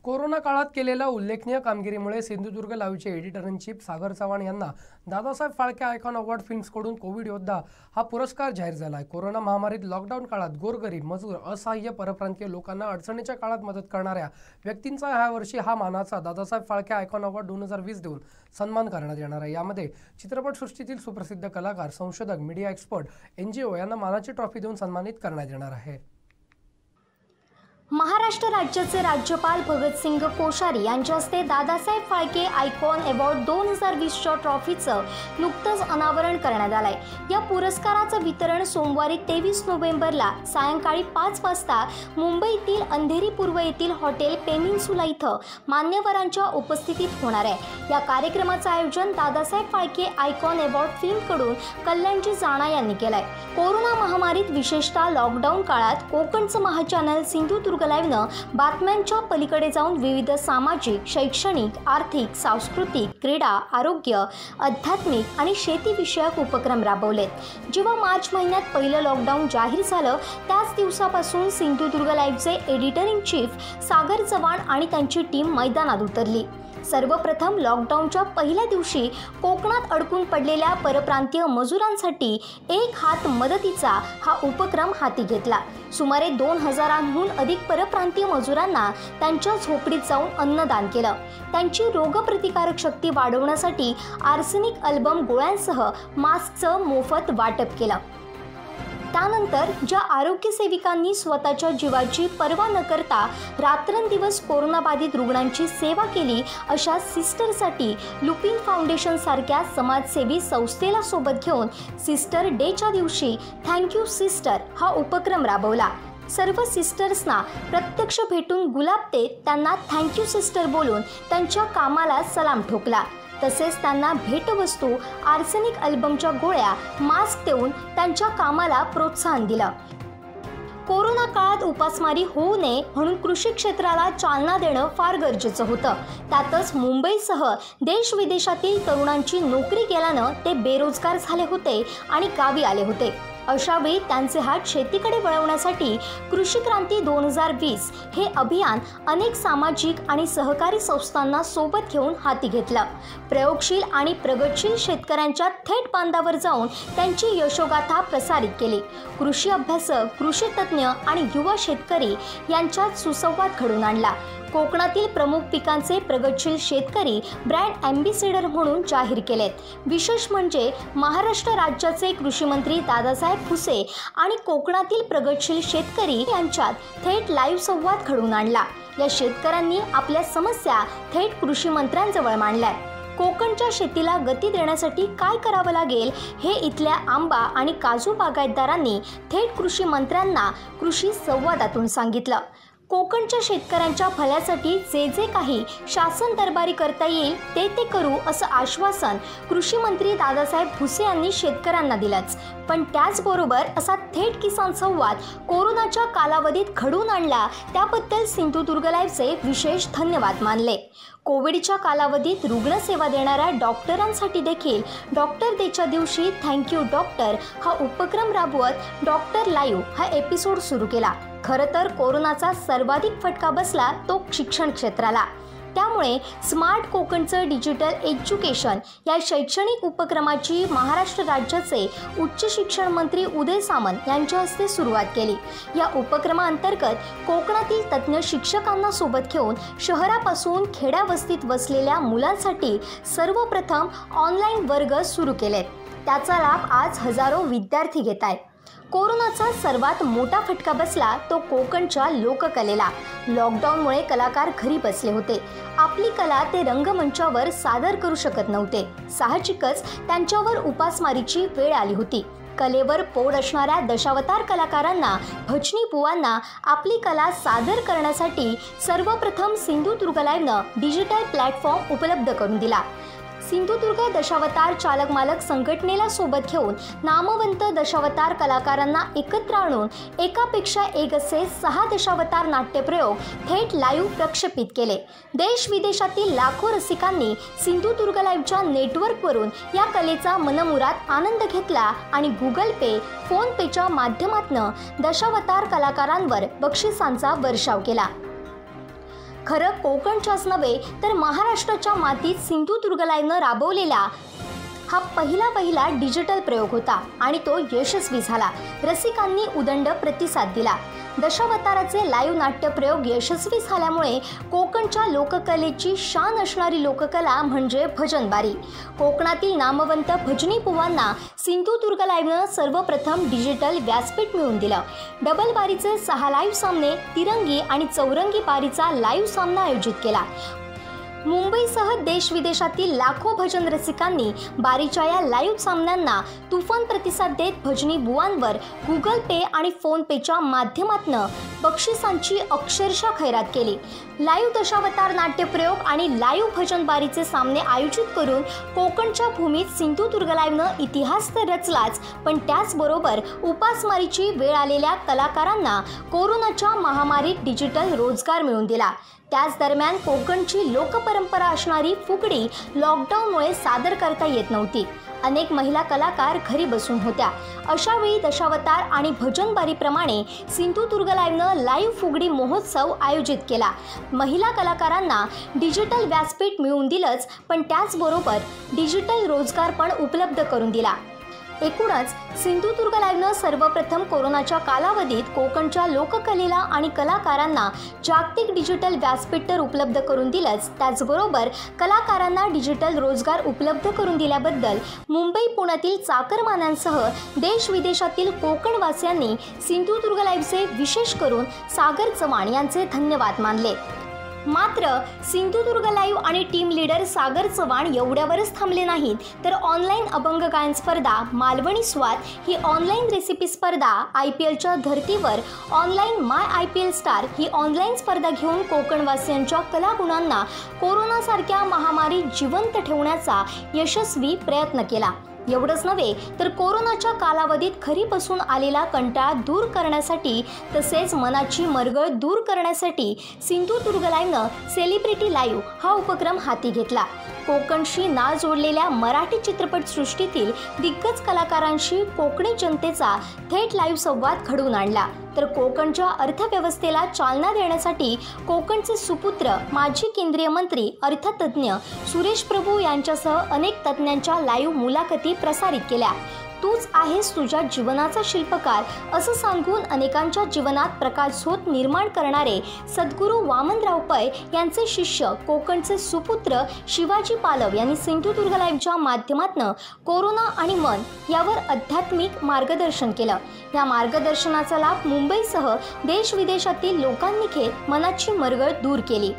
Corona काळात केलेल्या उल्लेखनीय कामगिरीमुळे सिंधुदुर्ग लाईव्हचे editor in chief Sagar Chavan यांना दादासाहेब फाळके आयकॉन अवॉर्ड फिल्म्सकडून कोविड योद्धा हा पुरस्कार जाहीर झाला आहे। कोरोना महामारीत लॉकडाऊन काळात गोरगरीब मजूर असहाय्य परप्रांतीय लोकांना अडचणीच्या काळात मदत करणाऱ्या व्यक्तींचा ह्या वर्षी हा मानाचा दादासाहेब फाळके आयकॉन अवॉर्ड 2020 देऊन सन्मान करण्यात येणार आहे। यामध्ये चित्रपटसृष्टीतील सुप्रसिद्ध कलाकार, संशोधक, मीडिया एक्सपर्ट, NGO यांना मानाची ट्रॉफी देऊन सन्मानित करण्यात येणार आहे। महाराष्ट्र राज्याचे राज्यपाल भगतसिंग कोश्यारी यांच्या हस्ते दादासाहेब फाळके आयकॉन अवॉर्ड 2020च्या ट्रॉफीचं नुकतंच अनावरण करण्यात आलंय। या पुरस्काराचं वितरण सोमवारी 23 नोव्हेंबरला सायंकाळी 5 वाजता मुंबईतील अंधेरी पूर्व येथील हॉटेल पेनिन्सुला इथं मान्यवरांच्या उपस्थितीत होणार आहे। या कार्यक्रमाचं आयोजन दादासाहेब फाळके आयकॉन अवॉर्ड फिल्मकडून कल्याणजी जाणा यांनी केलंय। कोरोना महामारीत विशेषतः लॉकडाऊन काळात कोकणचं महाचॅनल सिंधुदुर्ग लाईव्हनं बातम्यांच्या पलीकडे जाऊन विविध सामाजिक, शैक्षणिक, आर्थिक, सांस्कृतिक, क्रीडा, आरोग्य, आध्यात्मिक आणि शेतीविषयक उपक्रम राबवलेत। जेव्हा मार्च महिन्यात पहिलं लॉकडाऊन जाहीर झालं त्याच दिवसापासून सिंधुदुर्ग लाईव्हचे editor in chief Sagar Chavan आणि त्यांची टीम मैदानात उतरली। सर्वप्रथम लॉकडाऊनच्या पहिल्या दिवशी कोकणात अडकून पडलेल्या परप्रांतीय मजुरांसाठी एक हात मदतीचा हा उपक्रम हाती घेतला। सुमारे 2000हून अधिक परप्रांतीय मजुरांना त्यांच्या झोपडीत जाऊन अन्नदान केलं। त्यांची रोगप्रतिकारक शक्ती वाढवण्यासाठी आर्सेनिक अल्बम गोळ्यांसह मास्कचं मोफत वाटप केलं। त्यानंतर ज्या आरोग्य सेविकांनी स्वतःच्या जीवाची पर्वा न करता रात्रंदिवस कोरोनाबाधित रुग्णांची सेवा केली अशा सिस्टरसाठी लुपिन फाउंडेशन सारख्या समाजसेवी संस्थेला सोबत घेऊन सिस्टर डेच्या दिवशी थँक्यू सिस्टर हा उपक्रम राबवला। सर्व सिस्टर्सना प्रत्यक्ष भेटून गुलाब देत त्यांना थँक्यू सिस्टर बोलून त्यांच्या कामाला सलाम ठोकला। तसेच त्यांना भेटवस्तू, आर्सेनिक अल्बमच्या गोळ्या, मास्क देऊन त्यांच्या कामाला प्रोत्साहन दिलं। कोरोना काळात उपासमारी होऊ नये म्हणून कृषी क्षेत्राला चालना देणं फार गरजेचं होतं। त्यातच मुंबईसह देश विदेशातील तरुणांची नोकरी गेल्यानं ते बेरोजगार झाले होते आणि गावी आले होते। अशावेळी त्यांचे हात शेतीकडे वळवण्यासाठी कृषी क्रांती 2020 हे अभियान अनेक सामाजिक आणि सहकारी संस्थांना सोबत घेऊन हाती घेतलं। प्रयोगशील आणि प्रगतशील शेतकऱ्यांच्या थेट बांधावर जाऊन त्यांची यशोगाथा प्रसारित केली। कृषी अभ्यासक, कृषी तज्ज्ञ आणि युवा शेतकरी यांच्यात सुसंवाद घडवून आणला। कोकणातील प्रमुख पिकांचे प्रगतशील शेतकरी ब्रँड ॲम्बॅसेडर म्हणून जाहीर केलेत। विशेष म्हणजे महाराष्ट्र राज्याचे कृषी मंत्री दादासाहेब भुसे आणि कोकणातील प्रगतशील शेतकरी यांच्यात थेट लाईव्ह संवाद घडवून आणला। या शेतकऱ्यांनी आपल्या समस्या थेट कृषी मंत्र्यांजवळ मांडल्या। कोकणच्या शेतीला गती देण्यासाठी काय करावं लागेल हे इथल्या आंबा आणि काजू बागायतदारांनी थेट कृषी मंत्र्यांना कृषी संवादातून सांगितलं। कोकणच्या शेतकऱ्यांच्या भल्यासाठी जे जे काही शासन दरबारी करता येईल ते करू असं आश्वासन कृषी मंत्री दादासाहेब भुसे यांनी शेतकऱ्यांना दिलंच। पण त्याचबरोबर असा थेट किसान संवाद कोरोनाच्या कालावधीत घडवून आणला त्याबद्दल सिंधुदुर्ग लाईव्हचे विशेष धन्यवाद मानले। कोविडच्या कालावधीत रुग्णसेवा देणाऱ्या डॉक्टरांसाठी देखील डॉक्टर डेच्या दिवशी थँक्यू डॉक्टर हा उपक्रम राबवत डॉक्टर लाईव्ह हा एपिसोड सुरू केला। खरं तर कोरोनाचा सर्वाधिक फटका बसला तो शिक्षण क्षेत्राला। त्यामुळे स्मार्ट कोकणचं डिजिटल एज्युकेशन या शैक्षणिक उपक्रमाची महाराष्ट्र राज्याचे उच्च शिक्षण मंत्री उदय सामंत यांच्या हस्ते सुरुवात केली। या उपक्रमाअंतर्गत कोकणातील तज्ज्ञ शिक्षकांना सोबत घेऊन शहरापासून खेड्यावस्तीत वसलेल्या मुलांसाठी सर्वप्रथम ऑनलाईन वर्ग सुरू केलेत। त्याचा लाभ आज हजारो विद्यार्थी घेत आहेत। कोरोनाचा सर्वात मोठा फटका बसला तो कोकणच्या लोककलेला। लॉकडाऊनमुळे कलाकार घरी बसले होते। आपली कला ते रंगमंचावर सादर करू शकत नव्हते। साहजिकच त्यांच्यावर उपासमारीची वेळ आली होती। कलेवर पोड असणाऱ्या दशावतार कलाकारांना, भजनी बुवांना आपली कला सादर करण्यासाठी सर्वप्रथम सिंधुदुर्ग लाईव्हनं डिजिटल प्लॅटफॉर्म उपलब्ध करून दिला। सिंधुदुर्ग दशावतार चालक मालक संघटनेला सोबत घेऊन नामवंत दशावतार कलाकारांना एकत्र आणून एकापेक्षा एक असे 6 दशावतार नाट्यप्रयोग थेट लाईव्ह प्रक्षेपित केले। देश विदेशातील लाखो रसिकांनी सिंधुदुर्ग लाईव्हच्या नेटवर्कवरून या कलेचा मनमुराद आनंद घेतला आणि गुगल पे, फोन पेच्या माध्यमातून दशावतार कलाकारांवर बक्षिसांचा वर्षाव केला। खरं कोकणच्याच नव्हे तर महाराष्ट्राच्या मातीत सिंधुदुर्ग लाईव्हनं राबवलेला हा पहिला डिजिटल प्रयोग होता आणि तो यशस्वी झाला। रसिकांनी उदंड प्रतिसाद दिला। दशावताराचे लाईव्ह नाट्य प्रयोग यशस्वी झाल्यामुळे कोकणच्या लोककलेची शान असणारी लोककला म्हणजे भजनबारी। कोकणातील नामवंत भजनी बुवांना सिंधुदुर्ग लाईव्हनं सर्वप्रथम डिजिटल व्यासपीठ मिळवून दिलं। डबल बारीचे 6 लाईव्ह सामने, तिरंगी आणि चौरंगी बारीचा लाईव्ह सामना आयोजित केला। मुंबईसह देश विदेशातील लाखो भजन रसिकांनी बारीच्या या लाईव्ह सामन्यांना तुफान प्रतिसाद देत भजनी बुवांवर गुगल पे आणि फोन पेच्या माध्यमातून बक्षिसांची अक्षरशः खैरात केली। लाईव्ह दशावतार नाट्यप्रयोग आणि लाईव्ह भजन बारीचे सामने आयोजित करून कोकणच्या भूमीत सिंधुदुर्ग लाईव्हनं इतिहास तर रचलाच, पण त्याचबरोबर उपासमारीची वेळ आलेल्या कलाकारांना कोरोनाच्या महामारीत डिजिटल रोजगार मिळवून दिला। त्याच दरम्यान कोकणची लोकपरंपरा असणारी फुगडी लॉकडाऊनमुळे सादर करता येत नव्हती। अनेक महिला कलाकार घरी बसून होत्या। अशा वेळी दशावतार आणि भजनबारीप्रमाणे सिंधुदुर्ग लाईव्हनं लाईव्ह फुगडी महोत्सव आयोजित केला। महिला कलाकारांना डिजिटल व्यासपीठ मिळवून दिलंच, पण त्याचबरोबर डिजिटल रोजगार पण उपलब्ध करून दिला। एकूणच सिंधुदुर्ग लाईव्हनं सर्वप्रथम कोरोनाच्या कालावधीत कोकणच्या लोककलेला आणि कलाकारांना जागतिक डिजिटल व्यासपीठ तर उपलब्ध करून दिलंच, त्याचबरोबर कलाकारांना डिजिटल रोजगार उपलब्ध करून दिल्याबद्दल मुंबई पुण्यातील चाकरमान्यांसह देश विदेशातील कोकणवासियांनी सिंधुदुर्ग लाईव्हचे विशेष करून सागर चव्हाण यांचे धन्यवाद मानले। मात्र सिंधुदुर्ग लाईव्ह आणि टीम लीडर सागर चव्हाण एवढ्यावरच थांबले नाहीत, तर ऑनलाईन अभंग गायन स्पर्धा, मालवणी स्वाद ही ऑनलाईन रेसिपी स्पर्धा, IPLच्या धर्तीवर ऑनलाईन माय IPL स्टार ही ऑनलाईन स्पर्धा घेऊन कोकणवासियांच्या कलागुणांना कोरोनासारख्या महामारीत जिवंत ठेवण्याचा यशस्वी प्रयत्न केला। एवढंच नव्हे तर कोरोनाच्या कालावधीत घरी बसून आलेला कंटाळा दूर करण्यासाठी तसेच मनाची मरगळ दूर करण्यासाठी सिंधुदुर्ग लाईव्हनं सेलिब्रिटी लाईव्ह हा उपक्रम हाती घेतला। कोकणशी नाळ जोडलेल्या मराठी चित्रपटसृष्टीतील दिग्गज कलाकारांशी कोकणी जनतेचा थेट लाईव्ह संवाद घडवून आणला, तर कोकणच्या अर्थव्यवस्थेला चालना देण्यासाठी कोकणचे सुपुत्र माजी केंद्रीय मंत्री अर्थतज्ञ सुरेश प्रभू यांच्यासह अनेक तज्ञांच्या लाईव्ह मुलाखती प्रसारित केल्या। तूच आहेस तुझ्या जीवनाचा शिल्पकार असं सांगून अनेकांच्या जीवनात प्रकाशझोत निर्माण करणारे सद्गुरू वामनराव पै यांचे शिष्य कोकणचे सुपुत्र शिवाजी पालव यांनी सिंधुदुर्ग लाईव्हच्या माध्यमातून कोरोना आणि मन यावर आध्यात्मिक मार्गदर्शन केलं। या मार्गदर्शनाचा लाभ मुंबईसह देश विदेशातील लोकांनी घेत मनाची मरगळ दूर केली।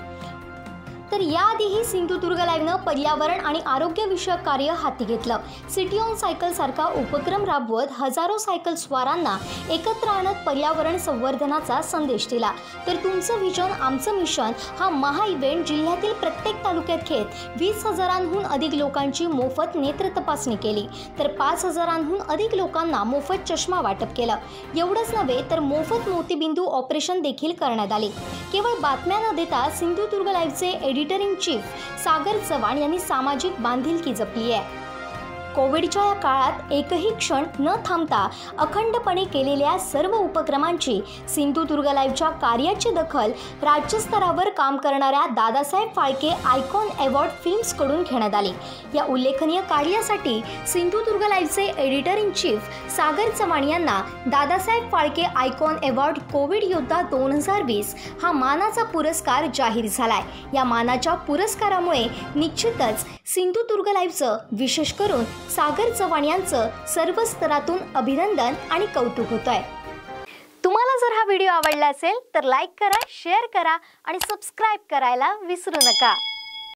तर याआधीही सिंधुदुर्ग लाईव्हनं पर्यावरण आणि आरोग्य विषयक कार्य हाती घेतलं। सिटी ऑन सायकल सारखा उपक्रम राबवत हजारो सायकल स्वारांना एकत्र आणत पर्यावरण संवर्धनाचा संदेश दिला। तर तुमचं विजन आमचं मिशन हा महा इव्हेंट जिल्ह्यातील प्रत्येक तालुक्यात घेत 20,000हून अधिक लोकांची मोफत नेत्र तपासणी केली, तर 5,000हून अधिक लोकांना मोफत चष्मा वाटप केलं। एवढंच नव्हे तर मोफत मोतीबिंदू ऑपरेशन देखील करण्यात आले। केवळ बातम्या न देता सिंधुदुर्ग लाईव्हचे editor in chief Sagar Chavan यांनी सामाजिक बांधिलकी जपली आहे। कोविडच्या या काळात एकही क्षण न थांबता अखंडपणे केलेल्या सर्व उपक्रमांची सिंधुदुर्ग लाईव्हच्या कार्याची दखल राज्यस्तरावर काम करणाऱ्या दादासाहेब फाळके आयकॉन अवॉर्ड फिल्म्सकडून घेण्यात आली। या उल्लेखनीय कार्यासाठी सिंधुदुर्ग लाईव्हचे editor in chief Sagar Chavan यांना Dadasaheb Phalke icon award Covid योद्धा 2020 हा मानाचा पुरस्कार जाहीर झालाय। या मानाच्या पुरस्कारामुळे निश्चितच सिंधुदुर्ग लाईव्हचं विशेष करून सागर चव्हाण यांचं सर्व स्तरातून अभिनंदन आणि कौतुक होतंय। तुम्हाला जर हा व्हिडिओ आवडला असेल तर लाईक करा, शेअर करा आणि सबस्क्राइब करायला विसरू नका।